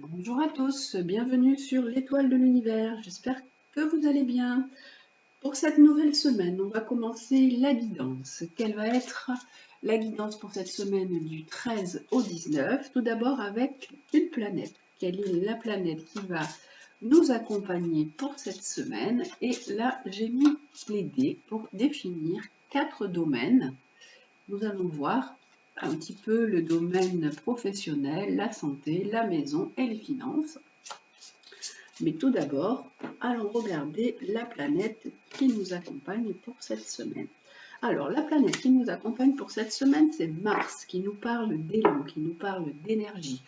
Bonjour à tous, bienvenue sur l'étoile de l'univers, j'espère que vous allez bien. Pour cette nouvelle semaine, on va commencer la guidance. Quelle va être la guidance pour cette semaine du 13 au 19? Tout d'abord avec une planète. Quelle est la planète qui va nous accompagner pour cette semaine? Et là, j'ai mis les dés pour définir 4 domaines. Nous allons voir un petit peu le domaine professionnel, la santé, la maison et les finances. Mais tout d'abord, allons regarder la planète qui nous accompagne pour cette semaine. Alors, la planète qui nous accompagne pour cette semaine, c'est Mars, qui nous parle d'élan, qui nous parle d'énergie,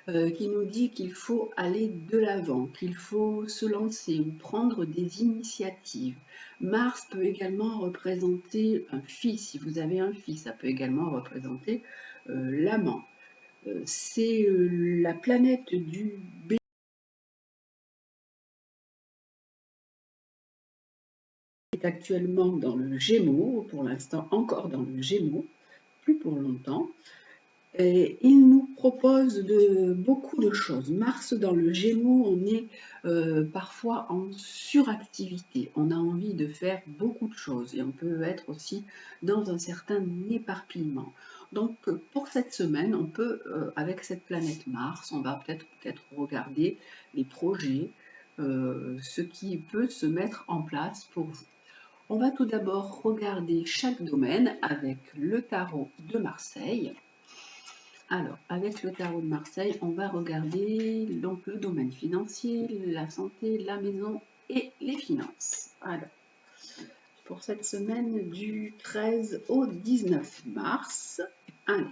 qui nous dit qu'il faut aller de l'avant, qu'il faut se lancer ou prendre des initiatives. Mars peut également représenter un fils, si vous avez un fils, ça peut également représenter l'amant. C'est la planète du est actuellement dans le Gémeaux, pour l'instant encore dans le Gémeaux, plus pour longtemps. Et il nous propose beaucoup de choses. Mars dans le Gémeaux, on est parfois en suractivité. On a envie de faire beaucoup de choses et on peut être aussi dans un certain éparpillement. Donc pour cette semaine, on peut, avec cette planète Mars, on va peut-être regarder les projets, ce qui peut se mettre en place pour vous. On va tout d'abord regarder chaque domaine avec le tarot de Marseille. Alors, avec le tarot de Marseille, on va regarder donc le domaine financier, la santé, la maison et les finances. Alors, pour cette semaine du 13 au 19 mars. Allez,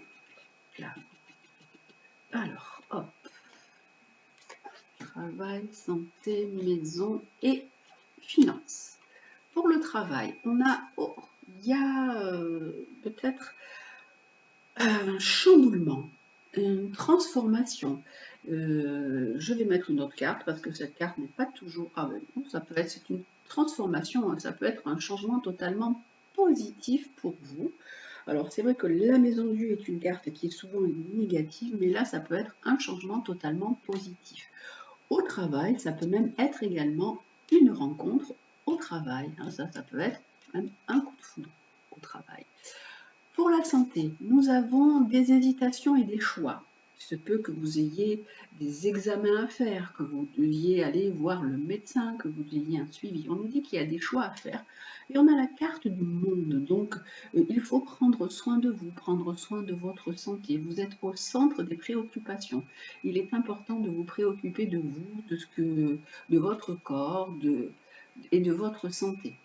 là. Alors, hop. Travail, santé, maison et finances. Pour le travail, on a, il y a peut-être un chamboulement, une transformation. Je vais mettre une autre carte parce que cette carte n'est pas toujours... Ah ben non, ça peut être c'est une transformation, ça peut être un changement totalement positif pour vous. Alors c'est vrai que la maison de vue est une carte qui est souvent négative, mais là ça peut être un changement totalement positif. Au travail, ça peut même être également une rencontre au travail. Hein, ça peut être même un coup de foudre au travail. Pour la santé, nous avons des hésitations et des choix. Il se peut que vous ayez des examens à faire, que vous deviez aller voir le médecin, que vous ayez un suivi. On nous dit qu'il y a des choix à faire et on a la carte du monde. Donc, il faut prendre soin de vous, prendre soin de votre santé. Vous êtes au centre des préoccupations. Il est important de vous préoccuper de vous, de votre corps et de votre santé.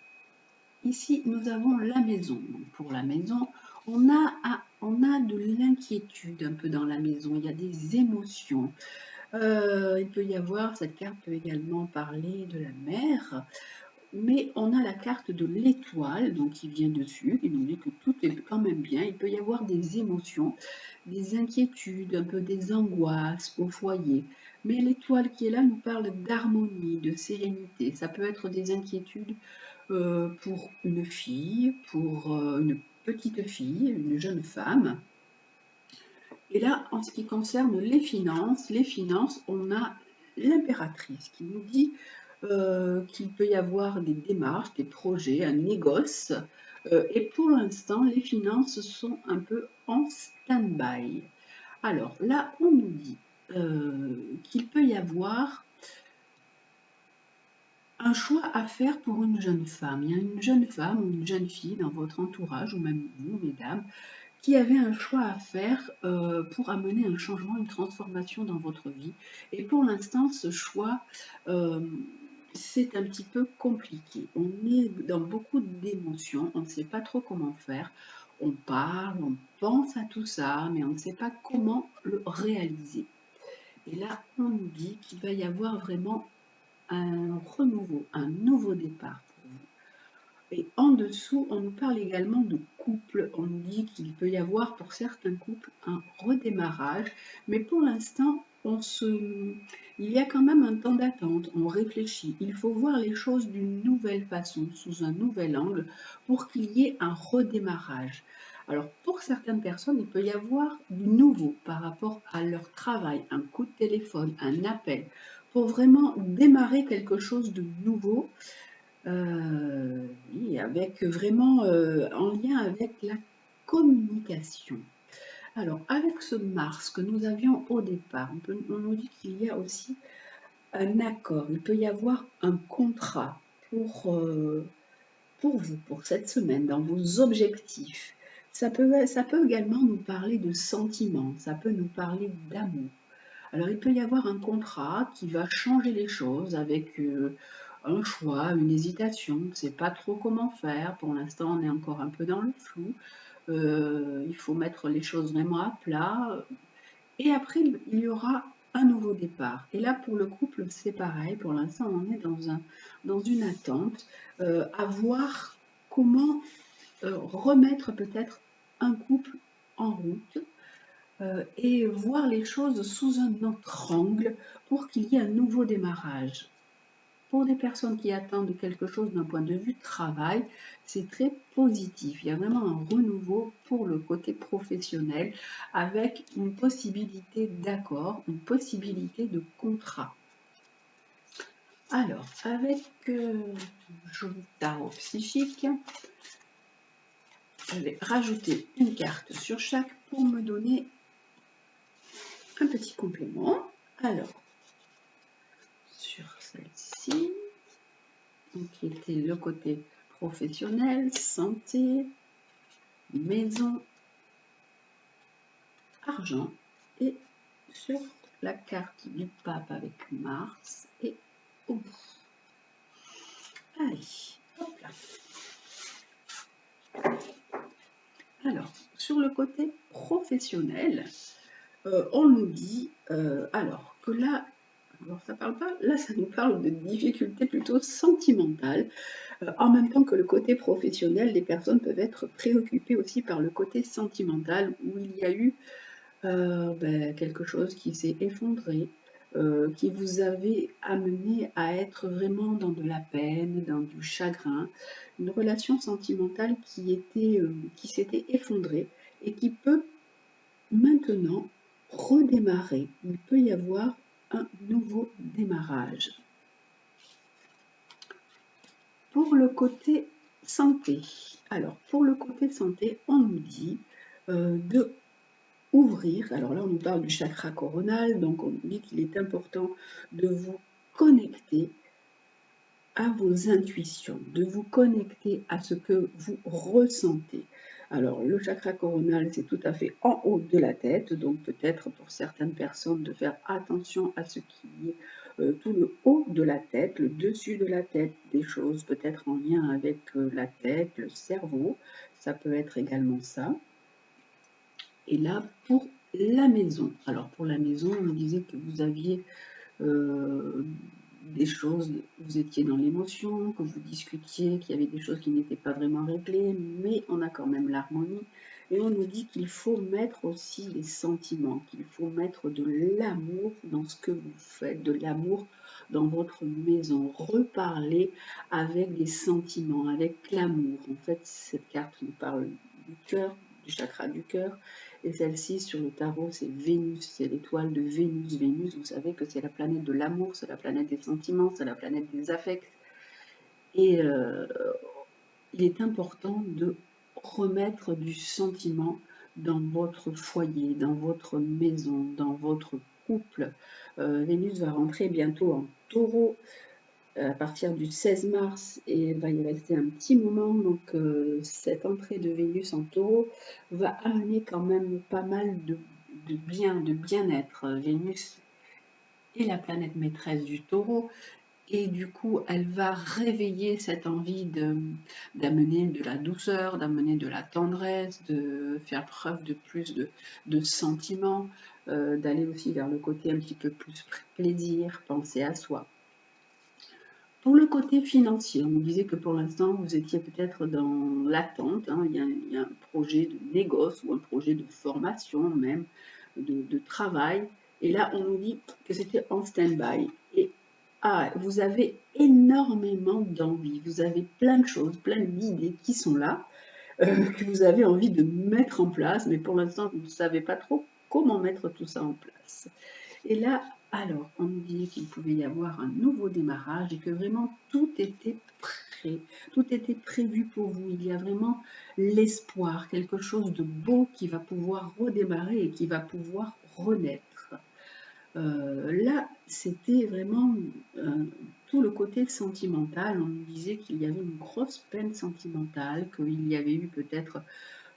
Ici, nous avons la maison. Donc, pour la maison, on a de l'inquiétude un peu dans la maison. Il y a des émotions. Il peut y avoir, cette carte peut également parler de la mer, mais on a la carte de l'étoile, donc qui vient dessus, qui nous dit que tout est quand même bien. Il peut y avoir des émotions, des inquiétudes, un peu des angoisses au foyer. Mais l'étoile qui est là nous parle d'harmonie, de sérénité. Ça peut être des inquiétudes pour une fille, pour une petite fille, une jeune femme. Et là, en ce qui concerne les finances, on a l'impératrice qui nous dit qu'il peut y avoir des démarches, des projets, un négoce. Et pour l'instant, les finances sont un peu en stand-by. Alors là, on nous dit qu'il peut y avoir un choix à faire pour une jeune femme. Il y a une jeune femme ou une jeune fille dans votre entourage, ou même vous, mesdames, qui avait un choix à faire pour amener un changement, une transformation dans votre vie. Et pour l'instant, ce choix, euh, c'est un petit peu compliqué. On est dans beaucoup d'émotions, on ne sait pas trop comment faire. On parle, on pense à tout ça, mais on ne sait pas comment le réaliser. Et là, on nous dit qu'il va y avoir vraiment un renouveau, un nouveau départ pour vous. Et en dessous, on nous parle également de couple. On nous dit qu'il peut y avoir pour certains couples un redémarrage, mais pour l'instant, il y a quand même un temps d'attente, on réfléchit. Il faut voir les choses d'une nouvelle façon, sous un nouvel angle, pour qu'il y ait un redémarrage. Alors, pour certaines personnes, il peut y avoir du nouveau par rapport à leur travail, un coup de téléphone, un appel, pour vraiment démarrer quelque chose de nouveau, oui, avec vraiment en lien avec la communication. Alors, avec ce Mars que nous avions au départ, on nous dit qu'il y a aussi un accord, il peut y avoir un contrat pour vous, pour cette semaine, dans vos objectifs. Ça peut également nous parler de sentiments, ça peut nous parler d'amour. Alors il peut y avoir un contrat qui va changer les choses avec un choix, une hésitation, on ne sait pas trop comment faire, pour l'instant on est encore un peu dans le flou, il faut mettre les choses vraiment à plat, et après il y aura un nouveau départ. Et là pour le couple c'est pareil, pour l'instant on est dans une attente, à voir comment remettre peut-être un couple en route et voir les choses sous un autre angle pour qu'il y ait un nouveau démarrage. Pour des personnes qui attendent quelque chose d'un point de vue travail, c'est très positif. Il y a vraiment un renouveau pour le côté professionnel avec une possibilité d'accord, une possibilité de contrat. Alors, avec joli tarot psychique, je vais rajouter une carte sur chaque pour me donner un petit complément. Alors, sur celle-ci, qui était le côté professionnel, santé, maison, argent, et sur la carte du pape avec Mars et au bout. Allez, hop là. Alors, sur le côté professionnel, on nous dit alors que là, alors ça parle pas, là ça nous parle de difficultés plutôt sentimentales. En même temps que le côté professionnel, les personnes peuvent être préoccupées aussi par le côté sentimental où il y a eu quelque chose qui s'est effondré, qui vous avait amené à être vraiment dans de la peine, dans du chagrin, une relation sentimentale qui s'était effondrée et qui peut maintenant redémarrer. Il peut y avoir un nouveau démarrage. Pour le côté santé, alors pour le côté santé, on nous dit de ouvrir, alors là on nous parle du chakra coronal, donc on nous dit qu'il est important de vous connecter à vos intuitions, de vous connecter à ce que vous ressentez. Alors le chakra coronal, c'est tout à fait en haut de la tête, donc peut-être pour certaines personnes de faire attention à ce qui est tout le haut de la tête, le dessus de la tête, des choses peut-être en lien avec la tête, le cerveau, ça peut être également ça. Et là, pour la maison. Alors, pour la maison, on me disait que vous aviez des choses, vous étiez dans l'émotion, que vous discutiez, qu'il y avait des choses qui n'étaient pas vraiment réglées, mais on a quand même l'harmonie. Et on nous dit qu'il faut mettre aussi les sentiments, qu'il faut mettre de l'amour dans ce que vous faites, de l'amour dans votre maison. Reparler avec des sentiments, avec l'amour. En fait, cette carte nous parle du cœur, du chakra du cœur. Et celle-ci, sur le tarot, c'est Vénus, c'est l'étoile de Vénus. Vénus, vous savez que c'est la planète de l'amour, c'est la planète des sentiments, c'est la planète des affects. Et il est important de remettre du sentiment dans votre foyer, dans votre maison, dans votre couple. Vénus va rentrer bientôt en taureau à partir du 16 mars et elle va y rester un petit moment. Donc cette entrée de Vénus en taureau va amener quand même pas mal de bien-être. Vénus est la planète maîtresse du taureau et du coup elle va réveiller cette envie d'amener de la douceur, d'amener de la tendresse, de faire preuve de plus de sentiments, d'aller aussi vers le côté un petit peu plus plaisir, penser à soi. Pour le côté financier, on nous disait que pour l'instant, vous étiez peut-être dans l'attente. Hein, il y a un projet de négoce ou un projet de formation même, de travail. Et là, on nous dit que c'était en stand-by. Et vous avez énormément d'envie. Vous avez plein de choses, plein d'idées qui sont là. que vous avez envie de mettre en place, mais pour l'instant, vous ne savez pas trop comment mettre tout ça en place. Et là, alors, on nous disait qu'il pouvait y avoir un nouveau démarrage et que vraiment tout était prêt, tout était prévu pour vous. Il y a vraiment l'espoir, quelque chose de beau qui va pouvoir redémarrer et qui va pouvoir renaître. Là, c'était vraiment tout le côté sentimental. On nous disait qu'il y avait une grosse peine sentimentale, qu'il y avait eu peut-être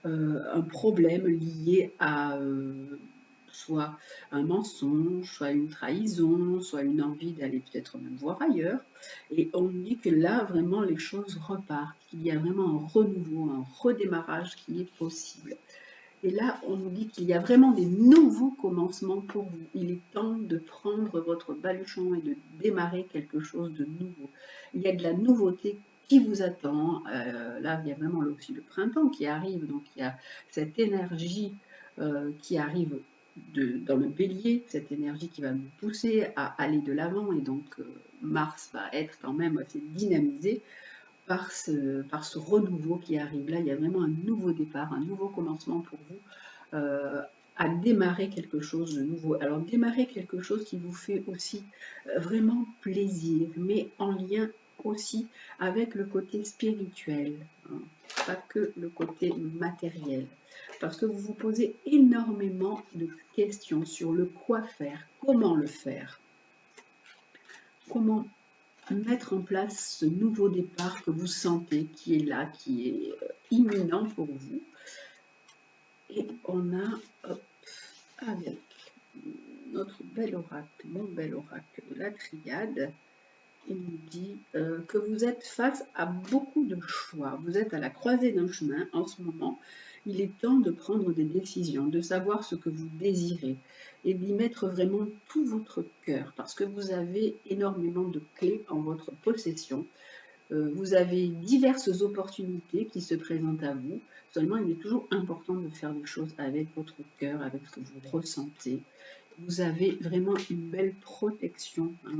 un problème lié à soit un mensonge, soit une trahison, soit une envie d'aller peut-être même voir ailleurs. Et on nous dit que là, vraiment, les choses repartent, qu'il y a vraiment un renouveau, un redémarrage qui est possible. Et là, on nous dit qu'il y a vraiment des nouveaux commencements pour vous. Il est temps de prendre votre baluchon et de démarrer quelque chose de nouveau. Il y a de la nouveauté qui vous attend. Là, il y a vraiment aussi le printemps qui arrive. Donc, il y a cette énergie qui arrive dans le bélier, cette énergie qui va nous pousser à aller de l'avant. Et donc, Mars va être quand même assez dynamisé par ce renouveau qui arrive. Là, il y a vraiment un nouveau départ, un nouveau commencement pour vous, à démarrer quelque chose de nouveau. Alors, démarrer quelque chose qui vous fait aussi vraiment plaisir, mais en lien aussi avec le côté spirituel, hein, pas que le côté matériel. Parce que vous vous posez énormément de questions sur le quoi faire, comment le faire, comment mettre en place ce nouveau départ que vous sentez, qui est là, qui est imminent pour vous. Et on a, hop, avec notre bel oracle, mon bel oracle de la triade, il nous dit que vous êtes face à beaucoup de choix. Vous êtes à la croisée d'un chemin en ce moment. Il est temps de prendre des décisions, de savoir ce que vous désirez et d'y mettre vraiment tout votre cœur parce que vous avez énormément de clés en votre possession. Vous avez diverses opportunités qui se présentent à vous. Seulement, il est toujours important de faire les choses avec votre cœur, avec ce que vous ressentez. Vous avez vraiment une belle protection. Hein.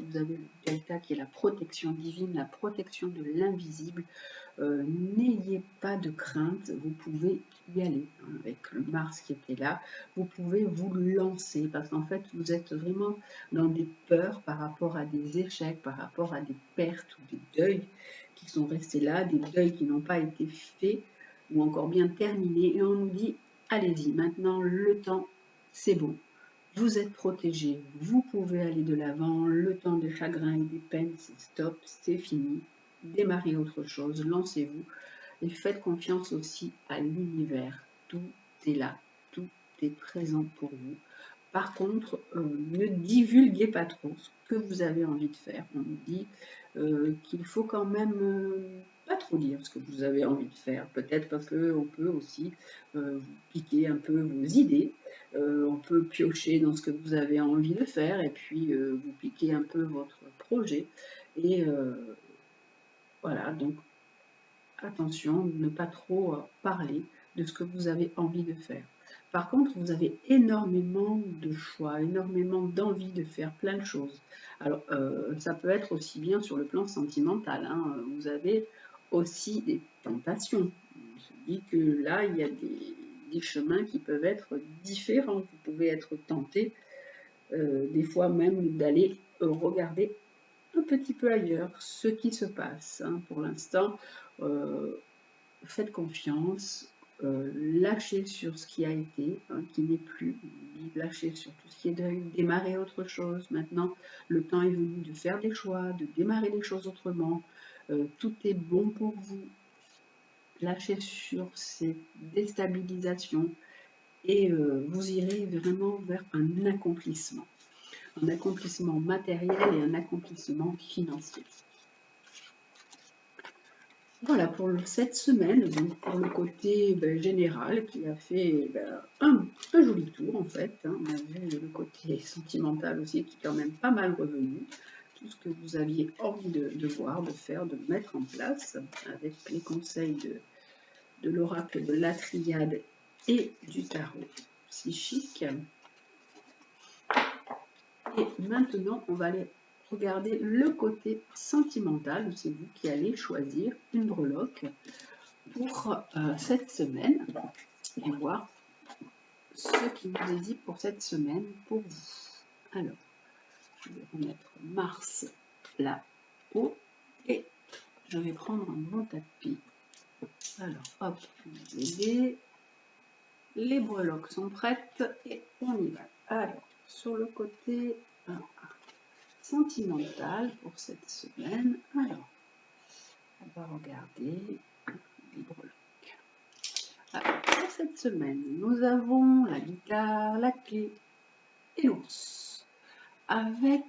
Vous avez le delta qui est la protection divine, la protection de l'invisible. N'ayez pas de crainte, vous pouvez y aller. Hein. Avec le Mars qui était là, vous pouvez vous lancer parce qu'en fait, vous êtes vraiment dans des peurs par rapport à des échecs, par rapport à des pertes ou des deuils qui sont restés là, des deuils qui n'ont pas été faits ou encore bien terminés. Et on nous dit, allez-y, maintenant le temps, c'est bon. Vous êtes protégé, vous pouvez aller de l'avant, le temps des chagrins et des peines, c'est stop, c'est fini. Démarrez autre chose, lancez-vous et faites confiance aussi à l'univers. Tout est là, tout est présent pour vous. Par contre, ne divulguez pas trop ce que vous avez envie de faire. On nous dit qu'il faut quand même pas trop dire ce que vous avez envie de faire. Peut-être parce qu'on peut aussi vous piquer un peu vos idées. On peut piocher dans ce que vous avez envie de faire et puis vous piquer un peu votre projet. Et voilà, donc attention, ne pas trop parler de ce que vous avez envie de faire. Par contre, vous avez énormément de choix, énormément d'envie de faire plein de choses. Alors, ça peut être aussi bien sur le plan sentimental. Hein. Vous avez aussi des tentations. On se dit que là, il y a des chemins qui peuvent être différents. Vous pouvez être tenté, des fois même, d'aller regarder un petit peu ailleurs ce qui se passe. Hein. Pour l'instant, faites confiance, lâchez sur ce qui a été, hein, qui n'est plus, lâchez sur tout ce qui est deuil, démarrez autre chose. Maintenant, le temps est venu de faire des choix, de démarrer les choses autrement. Tout est bon pour vous. Lâchez sur ces déstabilisations et vous irez vraiment vers un accomplissement matériel et un accomplissement financier. Voilà pour cette semaine, donc pour le côté général qui a fait un joli tour en fait. Hein. On a vu le côté sentimental aussi qui est quand même pas mal revenu. Tout ce que vous aviez envie de voir, de faire, de mettre en place avec les conseils de l'oracle de la triade et du tarot psychique. Et maintenant, on va aller regarder le côté sentimental. C'est vous qui allez choisir une breloque pour cette semaine et voir ce qui nous est dit pour cette semaine pour vous. Alors, je vais remettre Mars là-haut et je vais prendre un bon tapis. Alors, hop, les breloques sont prêtes et on y va. Alors, sur le côté sentimental pour cette semaine, alors, on va regarder les breloques. Alors, pour cette semaine, nous avons la guitare, la clé et l'ours avec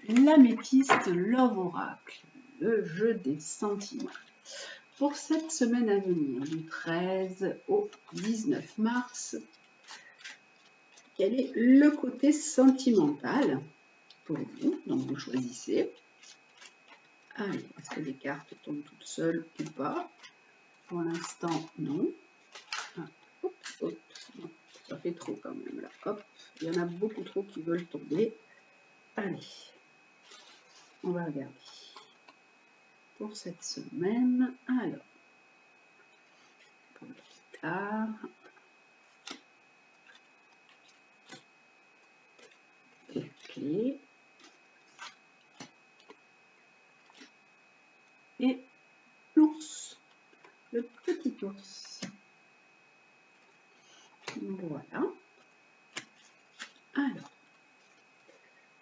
l'améthyste Love Oracle, le jeu des sentiments. Pour cette semaine à venir, du 13 au 19 mars, quel est le côté sentimental pour vous? Donc vous choisissez. Allez, est-ce que les cartes tombent toutes seules ou pas? Pour l'instant, non. Ah, hop, hop, non, ça fait trop quand même là. Hop, il y en a beaucoup trop qui veulent tomber. Allez, on va regarder. Pour cette semaine, alors, pour la guitare, la clé, et l'ours, le petit ours. Voilà. Alors,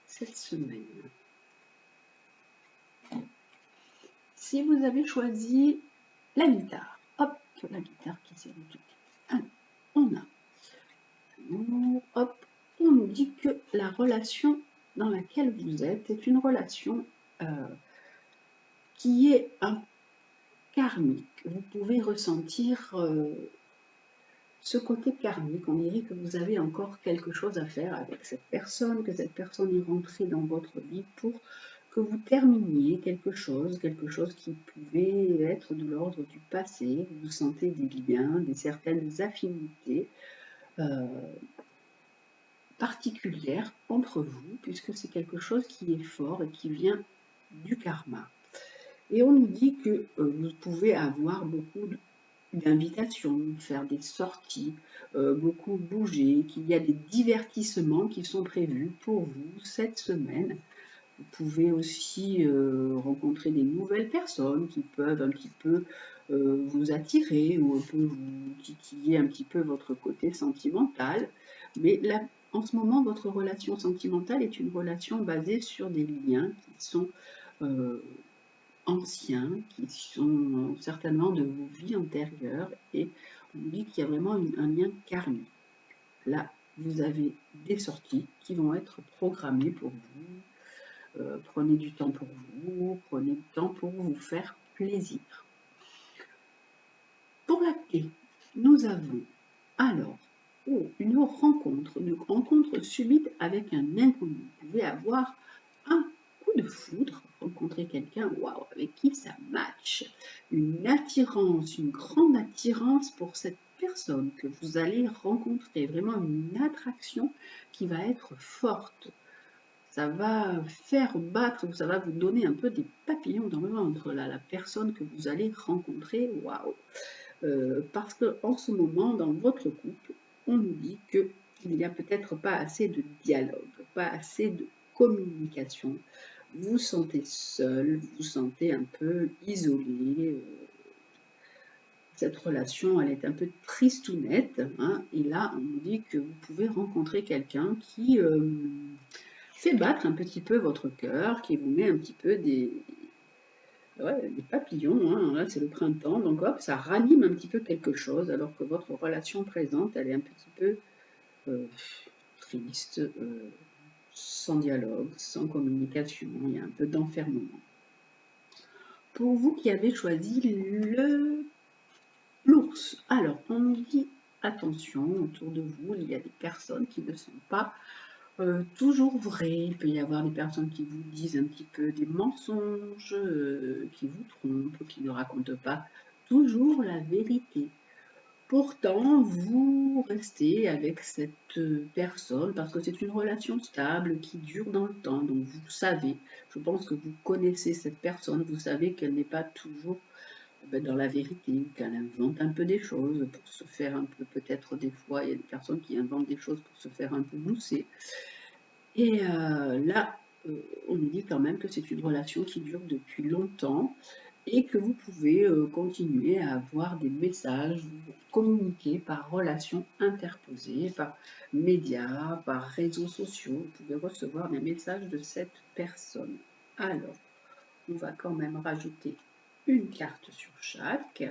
cette semaine, si vous avez choisi la guitare, hop, la guitare qui s'est retrouvée. Alors, on a, hop, on nous dit que la relation dans laquelle vous êtes est une relation qui est un karmique. Vous pouvez ressentir ce côté karmique. On dirait que vous avez encore quelque chose à faire avec cette personne, que cette personne est rentrée dans votre vie pour que vous terminiez quelque chose qui pouvait être de l'ordre du passé. Vous sentez des liens, certaines affinités particulières entre vous, puisque c'est quelque chose qui est fort et qui vient du karma. Et on nous dit que vous pouvez avoir beaucoup d'invitations, faire des sorties, beaucoup bouger, qu'il y a des divertissements qui sont prévus pour vous cette semaine. Vous pouvez aussi rencontrer des nouvelles personnes qui peuvent un petit peu vous attirer ou un peu vous titiller un petit peu votre côté sentimental. Mais là, en ce moment, votre relation sentimentale est une relation basée sur des liens qui sont anciens, qui sont certainement de vos vies antérieures, et on dit qu'il y a vraiment un lien karmique. Là, vous avez des sorties qui vont être programmées pour vous. Prenez du temps pour vous, prenez du temps pour vous faire plaisir. Pour la clé, nous avons alors une rencontre subite avec un inconnu. Vous pouvez avoir un coup de foudre, rencontrer quelqu'un avec qui ça match, une attirance, une grande attirance pour cette personne que vous allez rencontrer, vraiment une attraction qui va être forte. Ça va faire battre, ça va vous donner un peu des papillons dans le ventre, là, la personne que vous allez rencontrer, waouh. Parce qu'en ce moment, dans votre couple, on nous dit qu'il n'y a peut-être pas assez de dialogue, pas assez de communication. Vous vous sentez seul, vous vous sentez un peu isolé. Cette relation, elle est un peu tristounette. Hein, et là, on nous dit que vous pouvez rencontrer quelqu'un qui fait battre un petit peu votre cœur, qui vous met un petit peu des papillons, hein. Là c'est le printemps, donc hop, ça ranime un petit peu quelque chose, alors que votre relation présente, elle est un petit peu triste, sans dialogue, sans communication, il y a un peu d'enfermement. Pour vous qui avez choisi l'ours, alors on nous dit attention, autour de vous, il y a des personnes qui ne sont pas toujours vraies. Il peut y avoir des personnes qui vous disent un petit peu des mensonges, qui vous trompent, qui ne racontent pas toujours la vérité. Pourtant, vous restez avec cette personne parce que c'est une relation stable qui dure dans le temps. Donc vous savez, je pense que vous connaissez cette personne, vous savez qu'elle n'est pas toujours dans la vérité, qu'elle invente un peu des choses pour se faire un peu, peut-être des fois, il y a des personnes qui inventent des choses pour se faire un peu mousser. Et là, on nous dit quand même que c'est une relation qui dure depuis longtemps et que vous pouvez continuer à avoir des messages, vous communiquer par relations interposées, par médias, par réseaux sociaux. Vous pouvez recevoir des messages de cette personne. Alors, on va quand même rajouter une carte sur chaque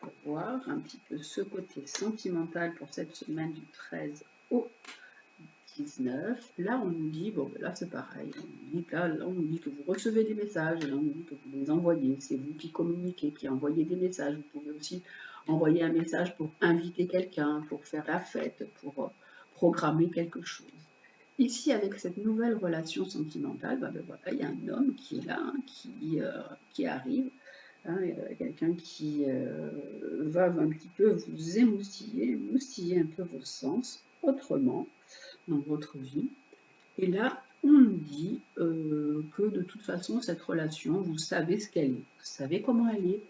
pour voir un petit peu ce côté sentimental pour cette semaine du 13 au 19. Là, on nous dit, bon, ben là c'est pareil, on nous dit que vous recevez des messages, là, on nous dit que vous les envoyez, c'est vous qui communiquez, qui envoyez des messages. Vous pouvez aussi envoyer un message pour inviter quelqu'un, pour faire la fête, pour programmer quelque chose. Ici, avec cette nouvelle relation sentimentale, ben voilà, il y a un homme qui est là, hein, qui arrive, hein, quelqu'un qui va un petit peu vous moustiller un peu vos sens autrement dans votre vie. Et là, on nous dit que de toute façon, cette relation, vous savez ce qu'elle est, vous savez comment elle est,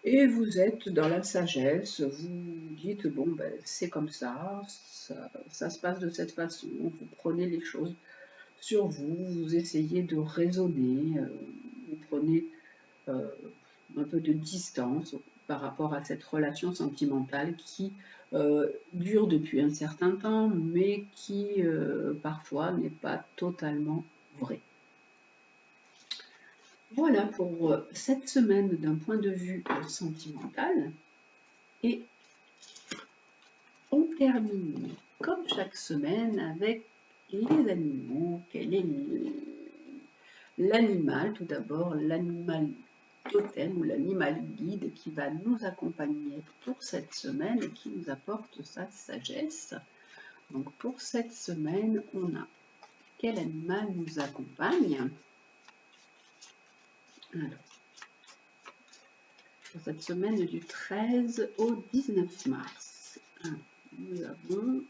et vous êtes dans la sagesse, vous dites, bon, ben, c'est comme ça se passe de cette façon, vous prenez les choses sur vous, vous essayez de raisonner, vous prenez un peu de distance par rapport à cette relation sentimentale qui dure depuis un certain temps, mais qui parfois n'est pas totalement vraie. Voilà pour cette semaine d'un point de vue sentimental. Et on termine comme chaque semaine avec les animaux. Quel est l'animal? Tout d'abord, l'animal totem ou l'animal guide qui va nous accompagner pour cette semaine et qui nous apporte sa sagesse. Donc pour cette semaine, on a quel animal nous accompagne? Alors, pour cette semaine du 13 au 19 mars, nous avons,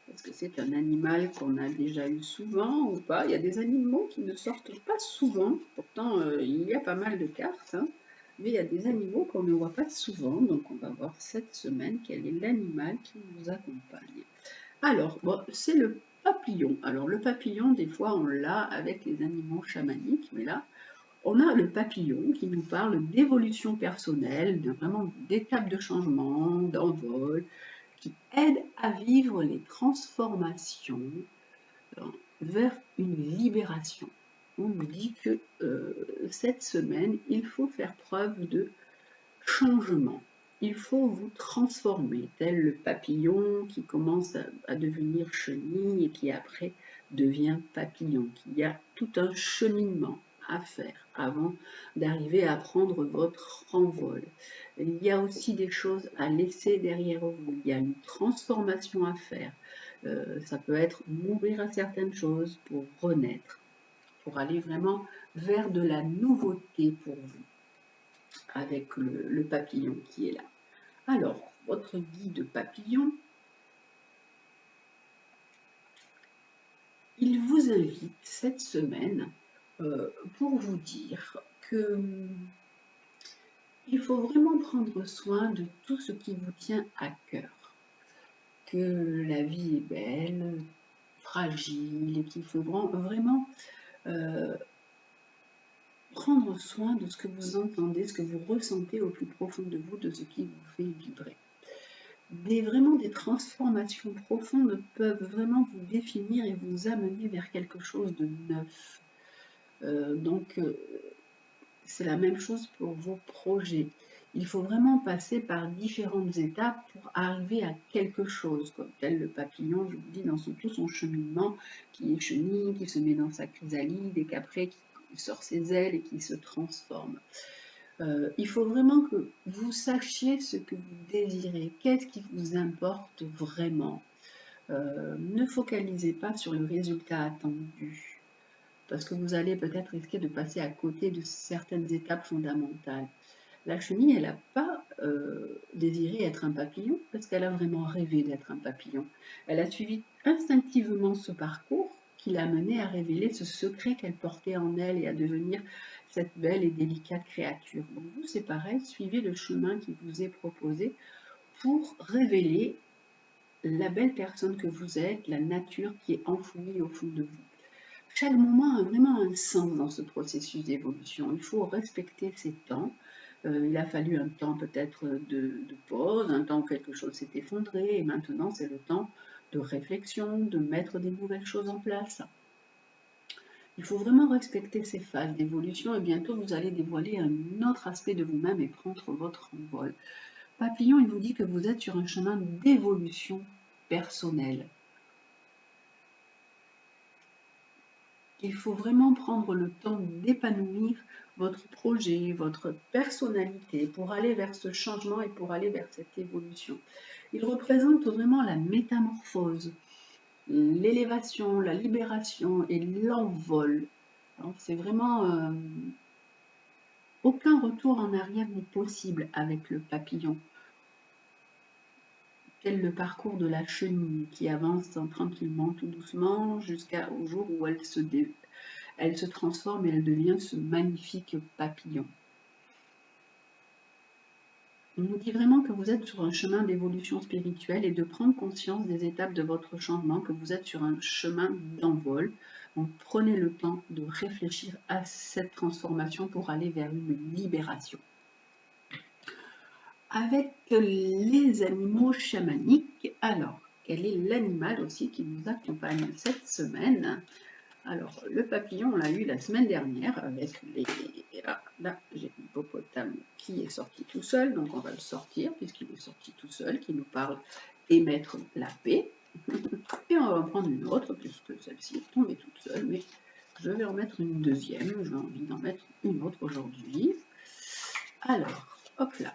est-ce que c'est un animal qu'on a déjà eu souvent ou pas? Il y a des animaux qui ne sortent pas souvent, pourtant il y a pas mal de cartes, hein, mais il y a des animaux qu'on ne voit pas souvent, donc on va voir cette semaine quel est l'animal qui nous accompagne. Alors, bon, c'est le papillon. Alors le papillon, des fois on l'a avec les animaux chamaniques, mais là, on a le papillon qui nous parle d'évolution personnelle, vraiment d'étapes de changement, d'envol, qui aide à vivre les transformations vers une libération. On nous dit que cette semaine, il faut faire preuve de changement. Il faut vous transformer, tel le papillon qui commence à devenir chenille et qui après devient papillon. Il y a tout un cheminement à faire avant d'arriver à prendre votre envol. Il y a aussi des choses à laisser derrière vous. Il y a une transformation à faire. Ça peut être mourir à certaines choses pour renaître, pour aller vraiment vers de la nouveauté pour vous avec le papillon qui est là. Alors, votre guide papillon, il vous invite cette semaine pour vous dire que il faut vraiment prendre soin de tout ce qui vous tient à cœur, que la vie est belle, fragile et qu'il faut vraiment prendre soin de ce que vous entendez, ce que vous ressentez au plus profond de vous, de ce qui vous fait vibrer. Vraiment des transformations profondes peuvent vraiment vous définir et vous amener vers quelque chose de neuf. Donc, c'est la même chose pour vos projets. Il faut vraiment passer par différentes étapes pour arriver à quelque chose, comme tel le papillon, je vous dis, dans tout son cheminement, qui est chenille, qui se met dans sa chrysalide et qu'après, qui sort ses ailes et qui se transforme. Il faut vraiment que vous sachiez ce que vous désirez, qu'est-ce qui vous importe vraiment. Ne focalisez pas sur le résultat attendu, parce que vous allez peut-être risquer de passer à côté de certaines étapes fondamentales. La chenille, elle n'a pas désiré être un papillon, parce qu'elle a vraiment rêvé d'être un papillon. Elle a suivi instinctivement ce parcours qui l'a menée à révéler ce secret qu'elle portait en elle et à devenir cette belle et délicate créature. Donc vous, c'est pareil, suivez le chemin qui vous est proposé pour révéler la belle personne que vous êtes, la nature qui est enfouie au fond de vous. Chaque moment a vraiment un sens dans ce processus d'évolution. Il faut respecter ces temps. Il a fallu un temps peut-être de pause, un temps où quelque chose s'est effondré, et maintenant c'est le temps de réflexion, de mettre des nouvelles choses en place. Il faut vraiment respecter ces phases d'évolution et bientôt vous allez dévoiler un autre aspect de vous-même et prendre votre envol. Papillon, il vous dit que vous êtes sur un chemin d'évolution personnelle. Il faut vraiment prendre le temps d'épanouir votre projet, votre personnalité pour aller vers ce changement et pour aller vers cette évolution. Il représente vraiment la métamorphose, l'élévation, la libération et l'envol. C'est vraiment aucun retour en arrière n'est possible avec le papillon. Tel le parcours de la chenille qui avance tranquillement, tout doucement, jusqu'au jour où elle se transforme et elle devient ce magnifique papillon. On nous dit vraiment que vous êtes sur un chemin d'évolution spirituelle et de prendre conscience des étapes de votre changement, que vous êtes sur un chemin d'envol. Donc prenez le temps de réfléchir à cette transformation pour aller vers une libération. Avec les animaux chamaniques, alors, quel est l'animal aussi qui nous accompagne cette semaine? Alors, le papillon, on l'a eu la semaine dernière avec les... Ah, là, j'ai l'hippopotame qui est sorti tout seul, donc on va le sortir puisqu'il est sorti tout seul, qui nous parle émettre la paix. Et on va en prendre une autre puisque celle-ci est tombée toute seule, mais je vais en mettre une deuxième. J'ai envie d'en mettre une autre aujourd'hui. Alors, hop là.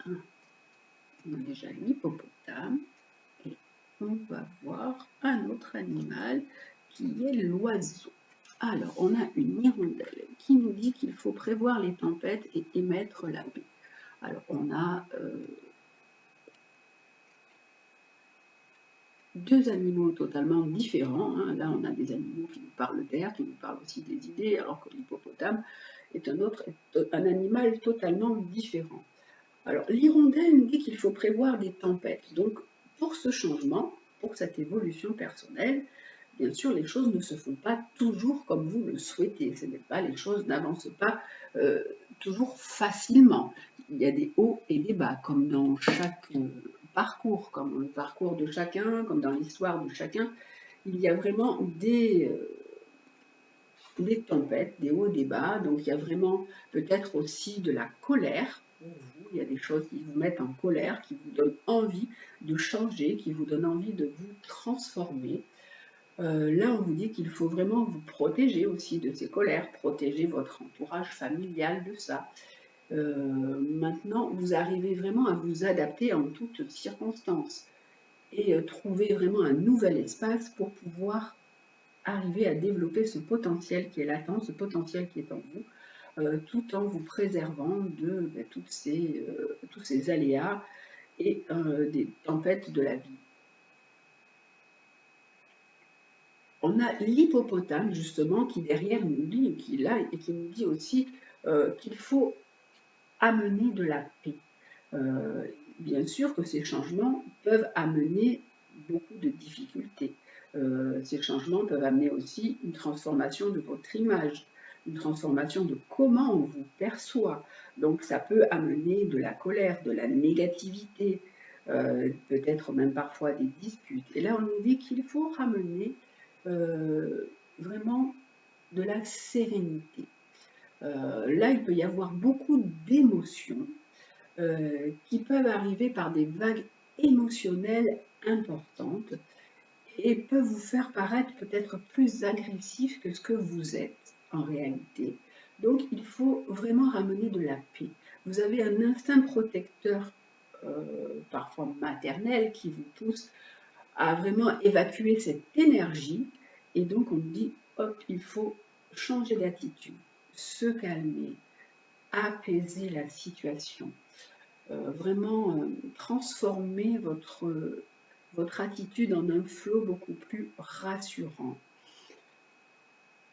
On a déjà l'hippopotame et on va voir un autre animal qui est l'oiseau. Alors, on a une hirondelle qui nous dit qu'il faut prévoir les tempêtes et émettre la paix. Alors, on a deux animaux totalement différents. Là, on a des animaux qui nous parlent d'air, qui nous parlent aussi des idées, alors que l'hippopotame est un animal totalement différent. Alors, l'hirondelle nous dit qu'il faut prévoir des tempêtes. Donc, pour ce changement, pour cette évolution personnelle, bien sûr, les choses ne se font pas toujours comme vous le souhaitez. Les choses n'avancent pas toujours facilement. Il y a des hauts et des bas, comme dans chaque parcours, comme dans le parcours de chacun, comme dans l'histoire de chacun. Il y a vraiment des tempêtes, des hauts, des bas. Donc, il y a vraiment peut-être aussi de la colère. Il y a des choses qui vous mettent en colère, qui vous donnent envie de changer, qui vous donnent envie de vous transformer. Là, on vous dit qu'il faut vraiment vous protéger aussi de ces colères, protéger votre entourage familial de ça. Maintenant, vous arrivez vraiment à vous adapter en toutes circonstances et trouver vraiment un nouvel espace pour pouvoir arriver à développer ce potentiel qui est latent, ce potentiel qui est en vous, tout en vous préservant de tous ces aléas et des tempêtes de la vie. On a l'hippopotame, justement, qui derrière nous dit, qui est là, et qui nous dit aussi qu'il faut amener de la paix. Bien sûr que ces changements peuvent amener beaucoup de difficultés. Ces changements peuvent amener aussi une transformation de votre image, une transformation de comment on vous perçoit. Donc ça peut amener de la colère, de la négativité, peut-être même parfois des disputes. Et là, on nous dit qu'il faut ramener vraiment de la sérénité. Là, il peut y avoir beaucoup d'émotions qui peuvent arriver par des vagues émotionnelles importantes et peuvent vous faire paraître peut-être plus agressif que ce que vous êtes en réalité. Donc, il faut vraiment ramener de la paix. Vous avez un instinct protecteur, parfois maternel, qui vous pousse à vraiment évacuer cette énergie. Et donc, on dit, hop, il faut changer d'attitude, se calmer, apaiser la situation, vraiment transformer votre attitude en un flot beaucoup plus rassurant.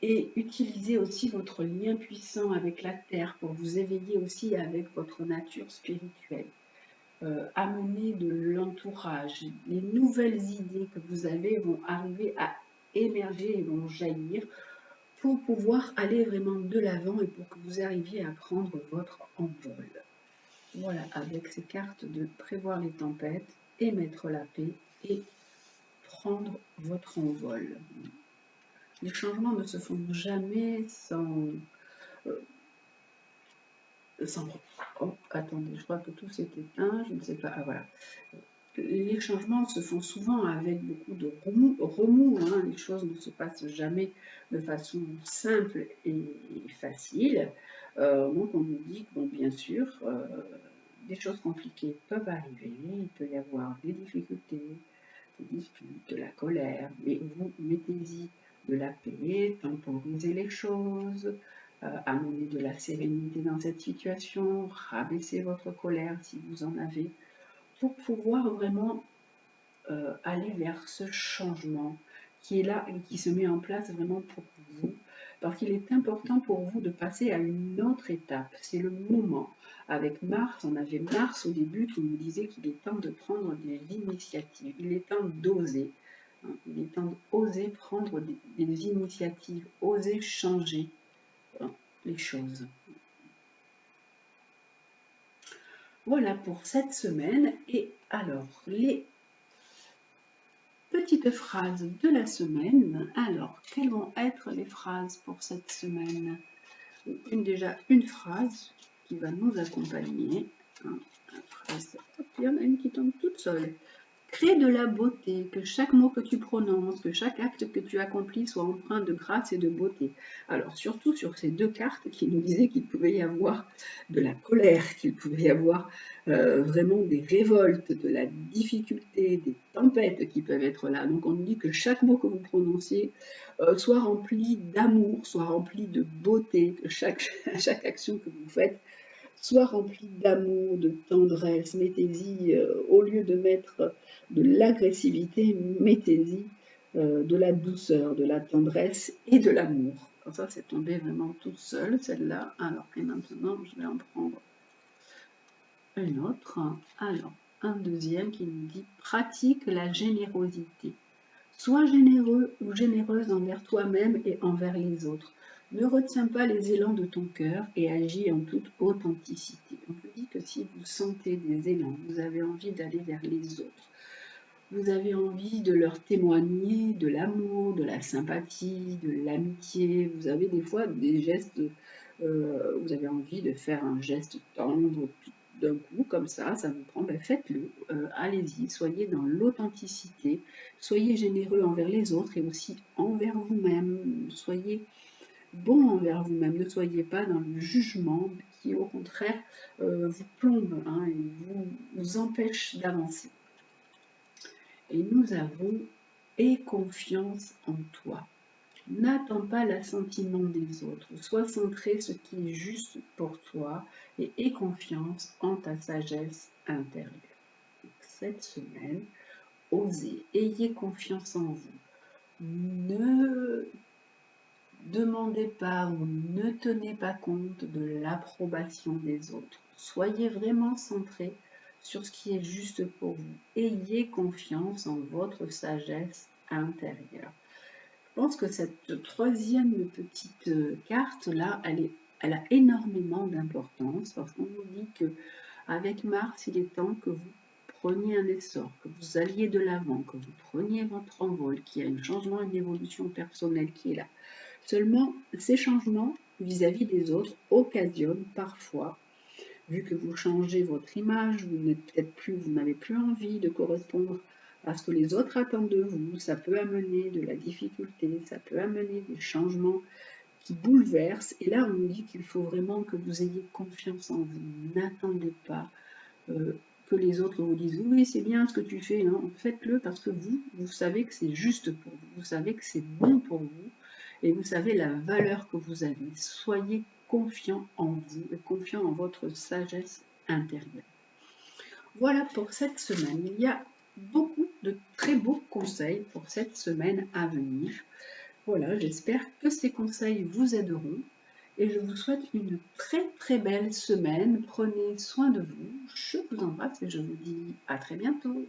Et utilisez aussi votre lien puissant avec la terre pour vous éveiller aussi avec votre nature spirituelle. Amener de l'entourage. Les nouvelles idées que vous avez vont arriver à émerger et vont jaillir pour pouvoir aller vraiment de l'avant et pour que vous arriviez à prendre votre envol. Voilà, avec ces cartes de prévoir les tempêtes, émettre la paix et prendre votre envol. Les changements ne se font jamais euh, sans... Oh, attendez, je crois que tout s'est éteint, je ne sais pas. Ah voilà. Les changements se font souvent avec beaucoup de remous, hein. Les choses ne se passent jamais de façon simple et facile. Donc on nous dit que, bon, bien sûr, des choses compliquées peuvent arriver, il peut y avoir des difficultés, des disputes, de la colère, mais vous mettez-y de la paix, temporisez les choses, amenez de la sérénité dans cette situation, rabaissez votre colère si vous en avez, pour pouvoir vraiment aller vers ce changement qui est là et qui se met en place vraiment pour vous, parce qu'il est important pour vous de passer à une autre étape. C'est le moment. Avec Mars, on avait Mars au début qui nous disait qu'il est temps de prendre des initiatives, il est temps d'oser. Il est temps d'oser prendre des initiatives, oser changer les choses. Voilà pour cette semaine. Et alors, les petites phrases de la semaine. Alors, quelles vont être les phrases pour cette semaine? Déjà une phrase qui va nous accompagner. Il y en a une qui tombe toute seule. Crée de la beauté, que chaque mot que tu prononces, que chaque acte que tu accomplis soit empreint de grâce et de beauté. Alors surtout sur ces deux cartes qui nous disaient qu'il pouvait y avoir de la colère, qu'il pouvait y avoir vraiment des révoltes, de la difficulté, des tempêtes qui peuvent être là. Donc on nous dit que chaque mot que vous prononciez soit rempli d'amour, soit rempli de beauté, que chaque action que vous faites soit rempli d'amour, de tendresse. Mettez-y, au lieu de mettre de l'agressivité, mettez-y de la douceur, de la tendresse et de l'amour. Ça, c'est tombé vraiment toute seule, celle-là. Alors, et maintenant, je vais en prendre une autre. Alors, un deuxième qui nous dit « Pratique la générosité. Sois généreux ou généreuse envers toi-même et envers les autres. Ne retiens pas les élans de ton cœur et agis en toute authenticité. » On vous dit que si vous sentez des élans, vous avez envie d'aller vers les autres, vous avez envie de leur témoigner de l'amour, de la sympathie, de l'amitié, vous avez des fois des gestes, vous avez envie de faire un geste tendre d'un coup, comme ça vous prend, ben faites-le, allez-y, soyez dans l'authenticité, soyez généreux envers les autres et aussi envers vous-même, soyez bon envers vous-même, ne soyez pas dans le jugement qui au contraire vous plombe, hein, et vous empêche d'avancer. Et nous avons « Aie confiance en toi ». N'attends pas l'assentiment des autres, sois centré ce qui est juste pour toi et aie confiance en ta sagesse intérieure. Donc, cette semaine, osez, ayez confiance en vous. Ne demandez pas ou ne tenez pas compte de l'approbation des autres. Soyez vraiment centré sur ce qui est juste pour vous. Ayez confiance en votre sagesse intérieure. Je pense que cette troisième petite carte là, elle a énormément d'importance parce qu'on nous dit que avec Mars, il est temps que vous preniez un essor, que vous alliez de l'avant, que vous preniez votre envol, qu'il y a un changement, une évolution personnelle qui est là. Seulement, ces changements vis-à-vis des autres occasionnent parfois, vu que vous changez votre image, vous n'avez plus envie de correspondre à ce que les autres attendent de vous, ça peut amener de la difficulté, ça peut amener des changements qui bouleversent. Et là, on nous dit qu'il faut vraiment que vous ayez confiance en vous. N'attendez pas que les autres vous disent « oui, c'est bien ce que tu fais ». Non, faites-le parce que vous savez que c'est juste pour vous, vous savez que c'est bon pour vous et vous savez la valeur que vous avez. Soyez confiant en vous et confiant en votre sagesse intérieure. Voilà pour cette semaine. Il y a beaucoup de très beaux conseils pour cette semaine à venir. Voilà, j'espère que ces conseils vous aideront et je vous souhaite une très très belle semaine. Prenez soin de vous. Je vous embrasse et je vous dis à très bientôt.